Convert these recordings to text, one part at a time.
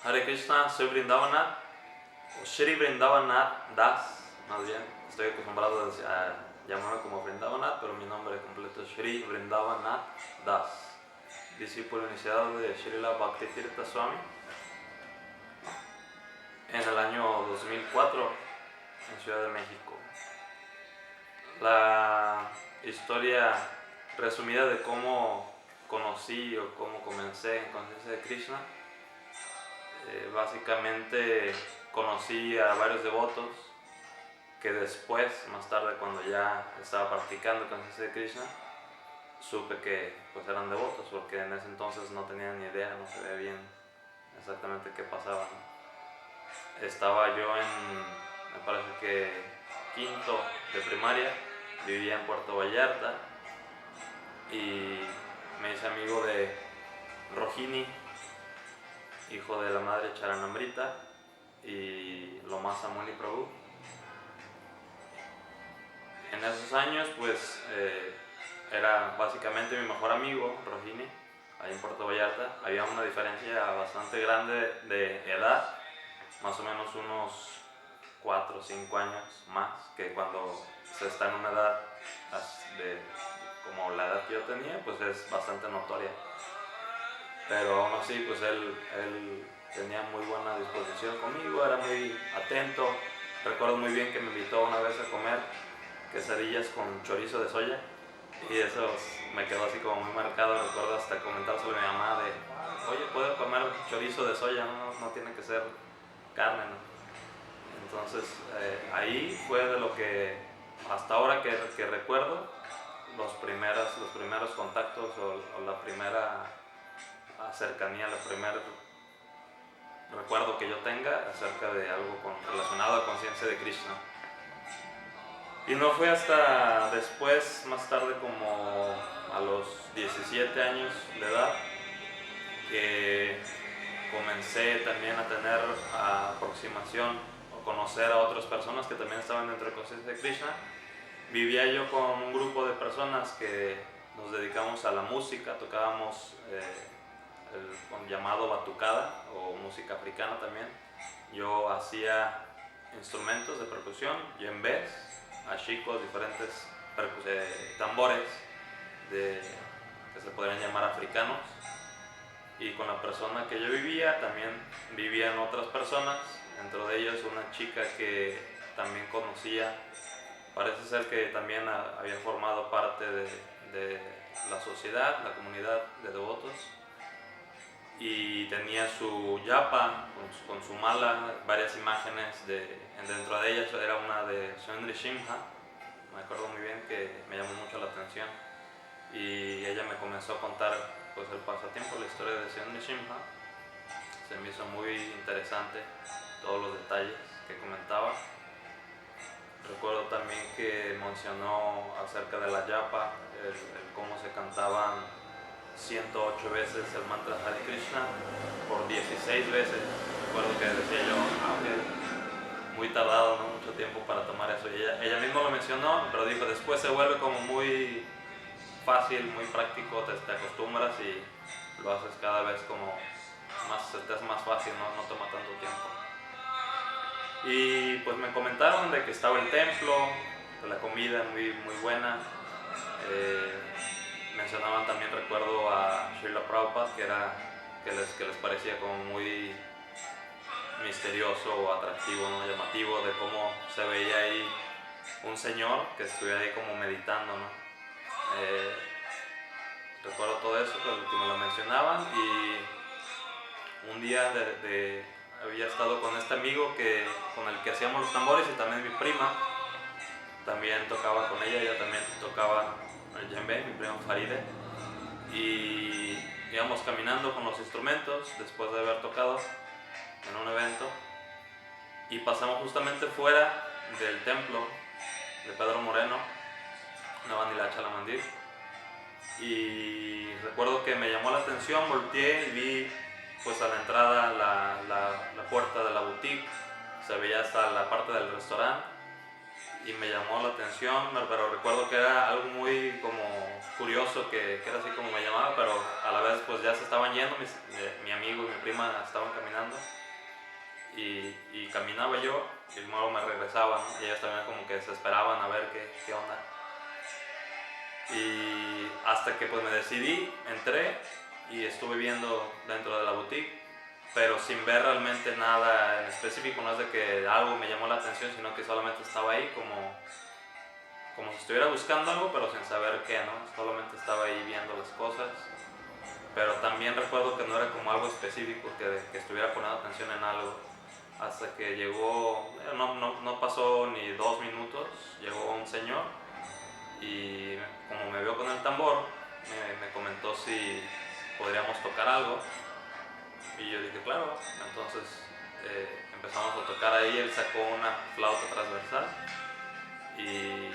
Hare Krishna, soy Vrindavanath, o Shri Vrindavanath Das, más bien. Estoy acostumbrado a llamarme como Vrindavanath, pero mi nombre completo es Shri Vrindavanath Das, discípulo iniciado de Srila Bhaktitirtha Swami en el año 2004 en Ciudad de México. La historia resumida de cómo conocí o cómo comencé en conciencia de Krishna. Básicamente conocí a varios devotos que después, más tarde, cuando ya estaba practicando conciencia de Krishna, supe que pues eran devotos, porque en ese entonces no tenía ni idea, no sabía bien exactamente qué pasaba, ¿no? Estaba yo me parece que quinto de primaria, vivía en Puerto Vallarta y me hice amigo de Rohini, hijo de la madre Charanamrita y Lomasa Muni Prabhu. En esos años pues era básicamente mi mejor amigo, Rohini, ahí en Puerto Vallarta. Había una diferencia bastante grande de edad, más o menos unos 4 o 5 años más que cuando se está en una edad como la edad que yo tenía, pues es bastante notoria. Pero aún así, pues él tenía muy buena disposición conmigo, era muy atento. Recuerdo muy bien que me invitó una vez a comer quesadillas con chorizo de soya y eso me quedó así como muy marcado. Recuerdo hasta comentar sobre mi mamá de, oye, ¿puedo comer chorizo de soya? No tiene que ser carne, ¿no? Entonces ahí fue de lo que hasta ahora que recuerdo los primeros contactos o la primera cercanía, el primer recuerdo que yo tenga acerca de algo relacionado a conciencia de Krishna. Y no fue hasta después, más tarde, como a los 17 años de edad, que comencé también a tener aproximación o conocer a otras personas que también estaban dentro de conciencia de Krishna. Vivía yo con un grupo de personas que nos dedicamos a la música, tocábamos el llamado batucada o música africana también. Yo hacía instrumentos de percusión, djembes, ashikos, diferentes tambores que se podrían llamar africanos. Y con la persona que yo vivía también vivían otras personas, dentro de ellos una chica que también conocía. Parece ser que también había formado parte de la sociedad, la comunidad de devotos, y tenía su yapa con su mala, varias imágenes dentro de ellas era una de Sundari Shimha. Me acuerdo muy bien que me llamó mucho la atención y ella me comenzó a contar pues el pasatiempo, la historia de Sundari Shimha. Se me hizo muy interesante todos los detalles que comentaba. Recuerdo también que mencionó acerca de la yapa, el cómo se cantaban 108 veces el mantra Hare Krishna por 16 veces. Recuerdo que decía yo, muy tardado, ¿no? Mucho tiempo para tomar eso. Y ella misma lo mencionó, pero dijo, después se vuelve como muy fácil, muy práctico, te acostumbras y lo haces cada vez como se te hace más fácil, ¿no? No toma tanto tiempo. Y pues me comentaron de que estaba el templo, de la comida muy, muy buena. Mencionaban también, recuerdo, a Srila Prabhupada, que les parecía como muy misterioso o atractivo, ¿no? Llamativo, de cómo se veía ahí un señor que estuviera ahí como meditando, ¿no? Recuerdo todo eso, que me lo mencionaban, y un día había estado con este amigo con el que hacíamos los tambores, y también mi prima también tocaba con ella también tocaba el djembe, mi prima Faride, y íbamos caminando con los instrumentos después de haber tocado en un evento y pasamos justamente fuera del templo de Pedro Moreno, Navandila Chalamandir, y recuerdo que me llamó la atención, volteé y vi pues a la entrada la puerta de la boutique, se veía hasta la parte del restaurante, y me llamó la atención, pero recuerdo que era algo muy como curioso, que era así como me llamaba, pero a la vez pues ya se estaban yendo, mi amigo y mi prima estaban caminando y caminaba yo y luego me regresaba, ¿no? Y ellos también como que se esperaban a ver qué onda. Y hasta que pues me decidí, entré y estuve viendo dentro de la boutique, pero sin ver realmente nada en específico. No es de que algo me llamó la atención, sino que solamente estaba ahí como si estuviera buscando algo, pero sin saber qué, ¿no? Solamente estaba ahí viendo las cosas, pero también recuerdo que no era como algo específico, que estuviera poniendo atención en algo. Hasta que llegó, no pasó ni 2 minutos, llegó un señor y como me vio con el tambor, me comentó si podríamos tocar algo. Y yo dije, claro. Entonces empezamos a tocar ahí, él sacó una flauta transversal y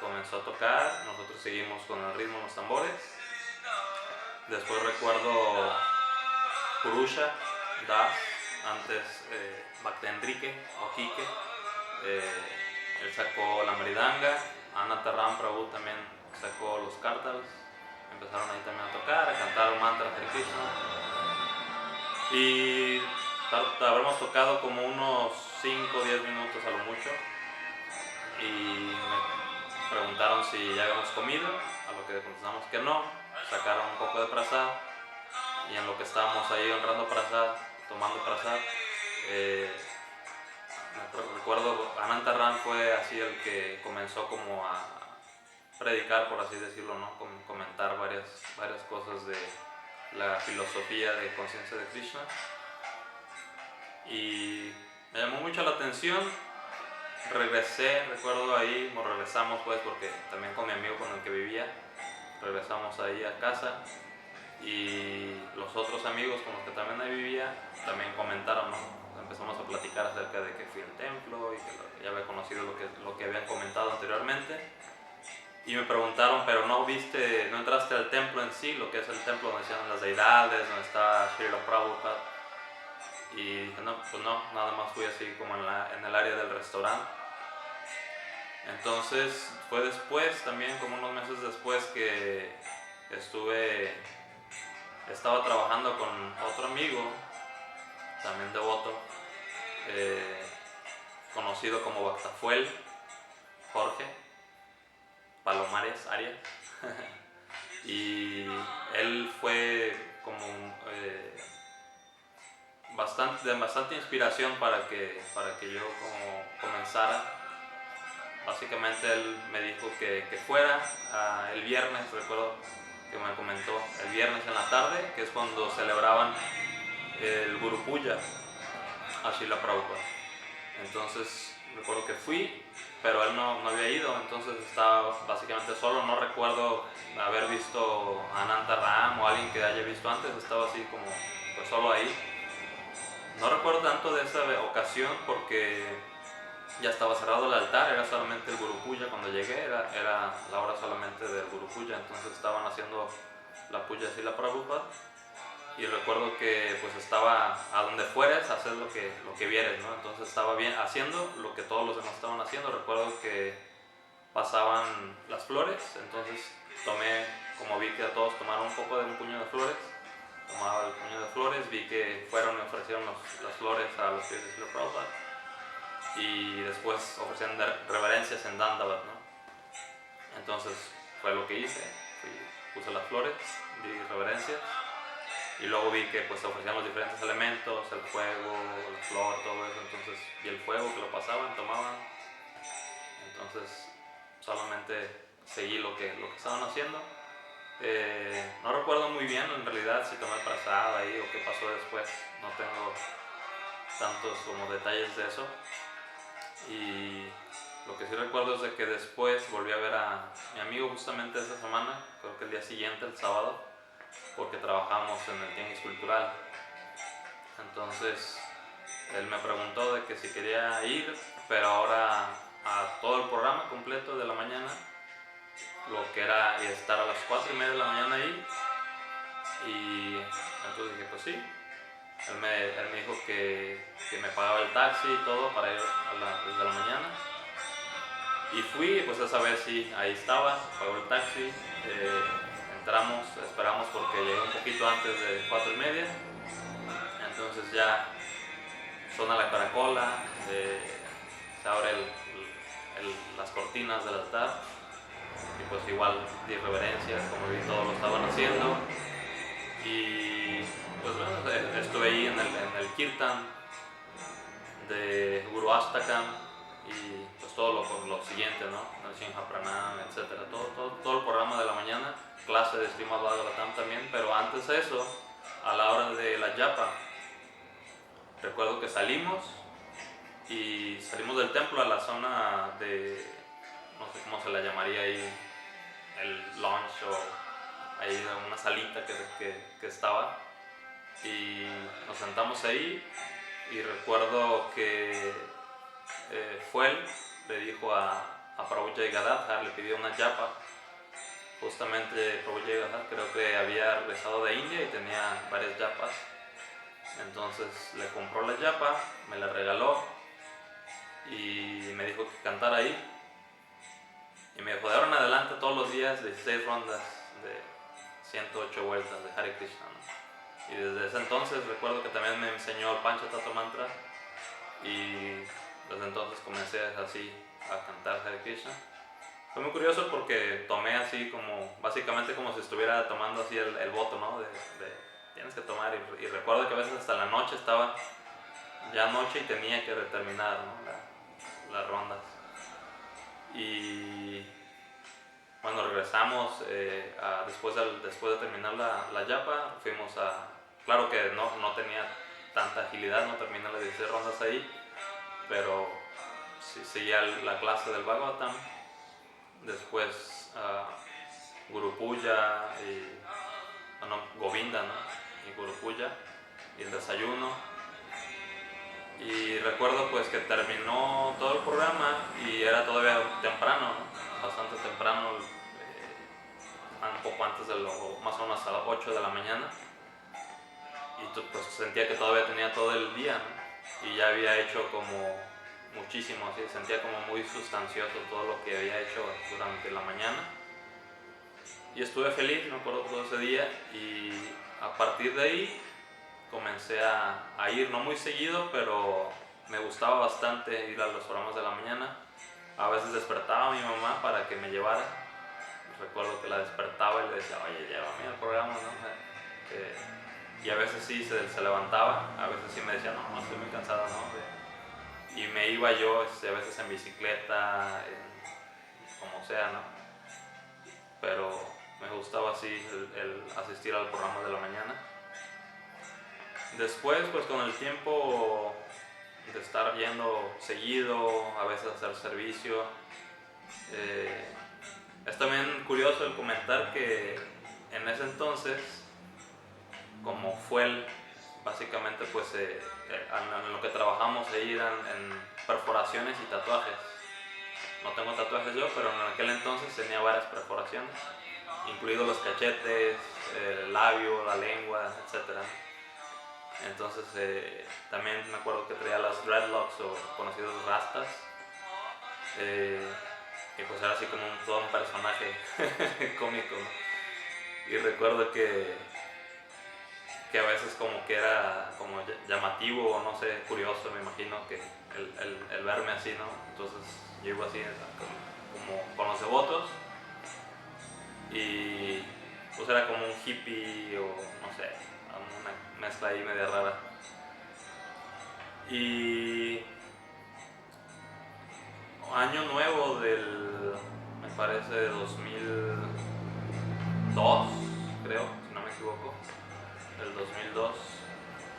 comenzó a tocar, nosotros seguimos con el ritmo de los tambores. Después recuerdo Purusha, Das, antes Bhakti Enrique o Quique, él sacó la meridanga, Anantaram Prabhu también sacó los kartals, empezaron ahí también a tocar, a cantar mantras de Krishna. Y habremos tocado como unos 5 o 10 minutos a lo mucho y me preguntaron si ya habíamos comido, a lo que contestamos que no. Sacaron un poco de prasad y en lo que estábamos ahí honrando prasad, tomando prasad, recuerdo Anantaran fue así el que comenzó como a predicar, por así decirlo, ¿no? Comentar varias cosas de la filosofía de conciencia de Krishna, y me llamó mucho la atención. Regresé, recuerdo ahí, nos regresamos pues porque también con mi amigo con el que vivía, regresamos ahí a casa y los otros amigos con los que también ahí vivía también comentaron, ¿no? Empezamos a platicar acerca de que fui al templo y que ya había conocido lo que habían comentado anteriormente. Y me preguntaron, pero no entraste al templo en sí, lo que es el templo donde están las deidades, donde está Srila Prabhupada. Y dije, no, pues no, nada más fui así como en el área del restaurante. Entonces fue después, también como unos meses después, que estaba trabajando con otro amigo, también devoto, conocido como Bactafuel, Jorge Palomares Arias. Y él fue como de bastante inspiración para que yo como comenzara. Básicamente él me dijo que fuera el viernes, recuerdo que me comentó, el viernes en la tarde, que es cuando celebraban el Guru Puja a Srila Prabhupada. Entonces recuerdo que fui, pero él no había ido, entonces estaba básicamente solo. No recuerdo haber visto a Ananta Ram o alguien que haya visto antes, estaba así como pues solo ahí. No recuerdo tanto de esa ocasión porque ya estaba cerrado el altar, era solamente el Guru Puja. Cuando llegué era la hora solamente del Guru Puja, entonces estaban haciendo la Puja así la Prabhupada. Y recuerdo que pues estaba a donde fueres a hacer lo que vieres, ¿no? Entonces estaba bien haciendo lo que todos los demás estaban haciendo. Recuerdo que pasaban las flores, entonces como vi que a todos tomaron un poco de un puño de flores, tomaba el puño de flores, vi que fueron y ofrecieron las flores a los pies de Srila Prabhupada y después ofrecían reverencias en Dandavat, ¿no? Entonces fue lo que hice, puse las flores, di reverencias. Y luego vi que pues ofrecían los diferentes elementos, el fuego, la flor, todo eso. Entonces vi el fuego que lo pasaban, tomaban. Entonces solamente seguí lo que estaban haciendo. No recuerdo muy bien en realidad si tomé prasad ahí o qué pasó después. No tengo tantos como detalles de eso. Y lo que sí recuerdo es de que después volví a ver a mi amigo justamente esa semana, creo que el día siguiente, el sábado, porque trabajamos en el tianguis cultural. Entonces él me preguntó de que si quería ir, pero ahora a todo el programa completo de la mañana, lo que era estar a las 4:30 de la mañana ahí. Y entonces dije, pues sí. Él me dijo que me pagaba el taxi y todo para ir desde la mañana. Y fui, pues esa vez sí, ahí estaba, pagó el taxi, entramos, esperamos porque llegué un poquito antes de 4:30, entonces ya suena la caracola, se abre las cortinas del altar y pues igual di reverencias como vi todos lo estaban haciendo y pues bueno, estuve ahí en el kirtan de Guru Astakam y pues todo lo siguiente, ¿no? Narasimha Pranam, etcétera, todo el programa de la mañana, clase de Srimad Bhagavatam también, pero antes de eso, a la hora de la yapa, recuerdo que salimos del templo a la zona de, no sé cómo se la llamaría ahí, el lounge o ahí una salita que estaba, y nos sentamos ahí y recuerdo que Fuel le dijo a Prabhu Jaygadadhar, le pidió una yapa. Justamente Prabhu Jaygadadhar creo que había regresado de India y tenía varias yapas, entonces le compró la yapa, me la regaló y me dijo que cantara ahí y me dijo de ahora en adelante todos los días 16 rondas de 108 vueltas de Hare Krishna, ¿no? Y desde ese entonces recuerdo que también me enseñó el Panchatattva Mantra y desde entonces comencé así a cantar Hare Krishna. Fue muy curioso porque tomé así como, básicamente como si estuviera tomando así el voto, ¿no? De tienes que tomar y recuerdo que a veces hasta la noche estaba ya noche y tenía que terminar, ¿no? Las rondas. Y bueno, regresamos después de terminar la yapa, fuimos claro que no tenía tanta agilidad, no terminé las 16 rondas ahí, pero sí seguía la clase del Bhagavatam, después Guru Puja y Govinda, ¿no? Y Guru Puja y el desayuno. Y recuerdo pues que terminó todo el programa y era todavía temprano, ¿no? Bastante temprano, un poco antes más o menos a las 8 de la mañana. Y pues sentía que todavía tenía todo el día, ¿no? Y ya había hecho como muchísimo, así, sentía como muy sustancioso todo lo que había hecho durante la mañana. Y estuve feliz, me acuerdo, todo ese día, y a partir de ahí comencé a ir, no muy seguido, pero me gustaba bastante ir a los programas de la mañana. A veces despertaba a mi mamá para que me llevara. Recuerdo que la despertaba y le decía, oye, llévame al programa, ¿no? Y a veces sí se levantaba, a veces sí me decía, no, estoy muy cansada, ¿no? Y me iba yo a veces en bicicleta, como sea, ¿no? Pero me gustaba así el asistir al programa de la mañana. Después, pues con el tiempo de estar yendo seguido, a veces hacer servicio, es también curioso el comentar que en ese entonces, como fue básicamente pues en lo que trabajamos ahí eran en perforaciones y tatuajes. No tengo tatuajes yo, pero en aquel entonces tenía varias perforaciones, incluidos los cachetes, el labio, la lengua, etc. Entonces también me acuerdo que traía las dreadlocks o conocidos rastas, y pues era así como todo un personaje cómico, ¿no? Y recuerdo que a veces como que era como llamativo o no sé, curioso, me imagino que el verme así, ¿no? Entonces yo iba así como con los devotos y pues era como un hippie o no sé, una mezcla ahí media rara. Y año nuevo me parece de 2002, creo, si no me equivoco, del 2002,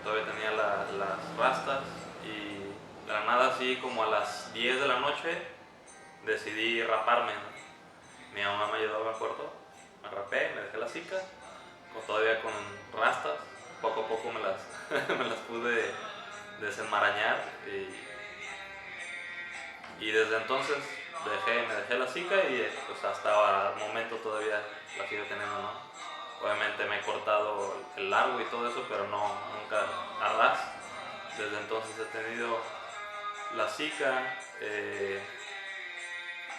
todavía tenía las rastas y de la nada así como a las 10 de la noche decidí raparme, ¿no? Mi mamá me ayudó, me acuerdo, me rapé, me dejé la cica, todavía con rastas, poco a poco me las pude desenmarañar y desde entonces me dejé la cica y pues hasta el momento todavía la sigo teniendo, ¿no? Obviamente me he cortado el largo y todo eso, pero nunca a ras. Desde entonces he tenido la cica,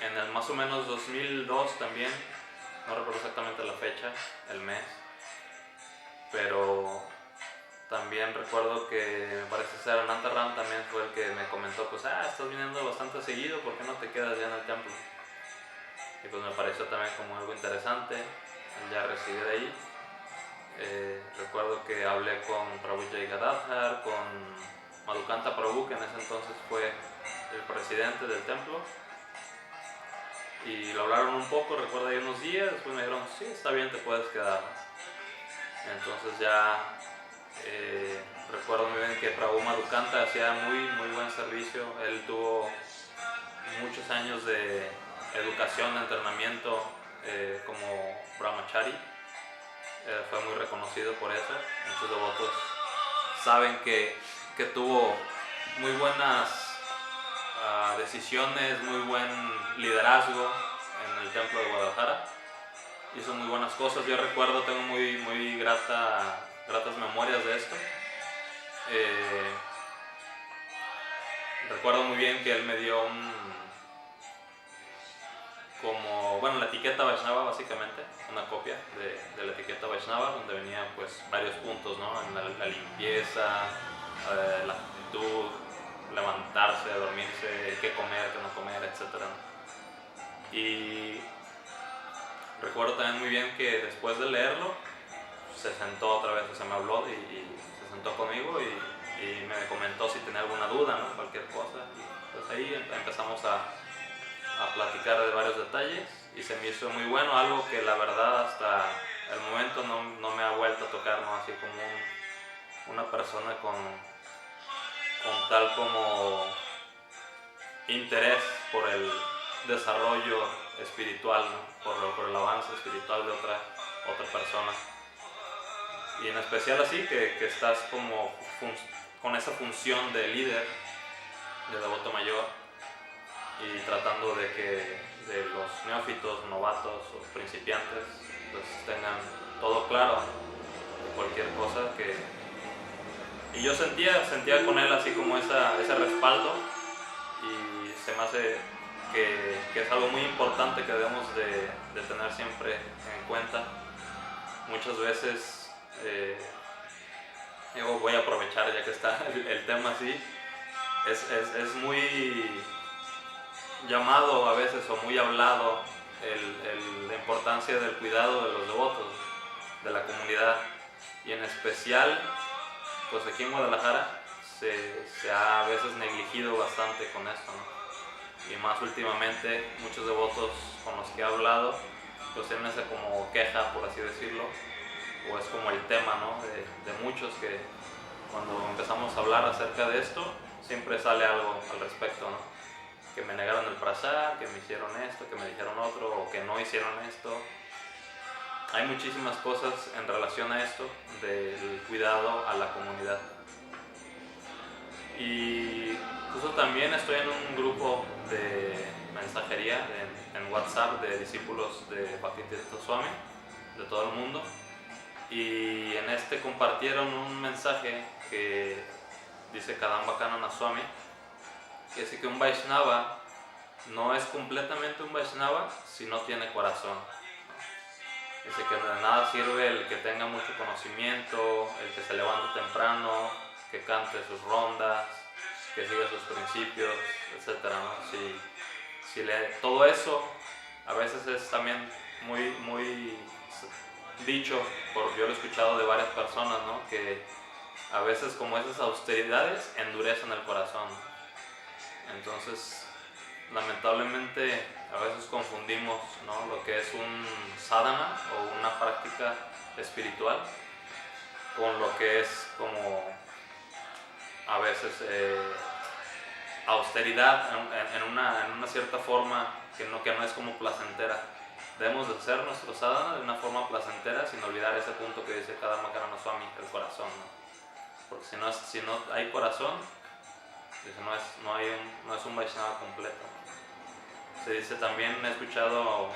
en el más o menos 2002 también, no recuerdo exactamente la fecha, el mes, pero también recuerdo que me parece ser Ananta Ram también fue el que me comentó, pues, estás viniendo bastante seguido, ¿por qué no te quedas ya en el templo? Y pues me pareció también como algo interesante el ya residir ahí. Recuerdo que hablé con Prabhu Jai Gadadhar, con Madhukanta Prabhu, que en ese entonces fue el presidente del templo, y lo hablaron un poco, recuerdo ahí unos días, después me dijeron, sí, está bien, te puedes quedar. Entonces ya recuerdo muy bien que Prabhu Madhukanta hacía muy buen servicio. Él tuvo muchos años de educación, de entrenamiento como brahmachari. Fue muy reconocido por eso. Muchos devotos saben que tuvo muy buenas decisiones, muy buen liderazgo en el templo de Guadalajara. Hizo muy buenas cosas. Yo recuerdo, tengo muy gratas memorias de esto. Recuerdo muy bien que él me dio la etiqueta Vaishnava, básicamente, una copia de la etiqueta Vaishnava, donde venían pues varios puntos, ¿no? En la limpieza, la actitud, levantarse, dormirse, qué comer, qué no comer, etc. Y recuerdo también muy bien que después de leerlo, se sentó otra vez, o sea, me habló y se sentó conmigo y me comentó si tenía alguna duda, ¿no? Cualquier cosa. Y pues ahí empezamos a platicar de varios detalles y se me hizo muy bueno, algo que la verdad hasta el momento no me ha vuelto a tocar, ¿no? Así como una persona con tal como interés por el desarrollo espiritual, ¿no? por el avance espiritual de otra persona. Y en especial así que estás como con esa función de líder, de devoto mayor, y tratando de que de los neófitos, novatos o principiantes pues tengan todo claro de cualquier cosa y yo sentía con él así como ese respaldo, y se me hace que es algo muy importante que debemos de tener siempre en cuenta. Muchas veces yo voy a aprovechar ya que está el tema así, es muy llamado a veces o muy hablado la importancia del cuidado de los devotos, de la comunidad, y en especial pues aquí en Guadalajara se ha a veces negligido bastante con esto, ¿no? Y más últimamente muchos devotos con los que he hablado pues tienen esa como queja, por así decirlo, o es como el tema, ¿no? de muchos, que cuando empezamos a hablar acerca de esto siempre sale algo al respecto, ¿no? Que me negaron el prasad, que me hicieron esto, que me dijeron otro, o que no hicieron esto. Hay muchísimas cosas en relación a esto del cuidado a la comunidad. Y justo también estoy en un grupo de mensajería en WhatsApp de discípulos de Bhaktivedanta Swami de todo el mundo, y en este compartieron un mensaje que dice Kadamba Kanana Swami, que dice que un Vaishnava no es completamente un Vaishnava si no tiene corazón. Dice que de nada sirve el que tenga mucho conocimiento, el que se levante temprano, que cante sus rondas, que siga sus principios, etc., ¿no? Todo eso a veces es también muy dicho, yo lo he escuchado de varias personas, ¿no? Que a veces como esas austeridades endurecen el corazón. Entonces, lamentablemente a veces confundimos, ¿no? Lo que es un sadhana o una práctica espiritual con lo que es como a veces austeridad en una cierta forma que no es como placentera. Debemos de hacer nuestro sadhana de una forma placentera, sin olvidar ese punto que dice Kadamba Kanana Swami, el corazón, ¿no? Porque si no hay corazón, no es un Vaishnava completo. Se dice también, he escuchado,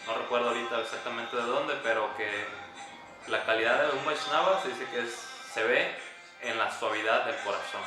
no recuerdo ahorita exactamente de dónde, pero que la calidad de un Vaishnava se dice que se ve en la suavidad del corazón.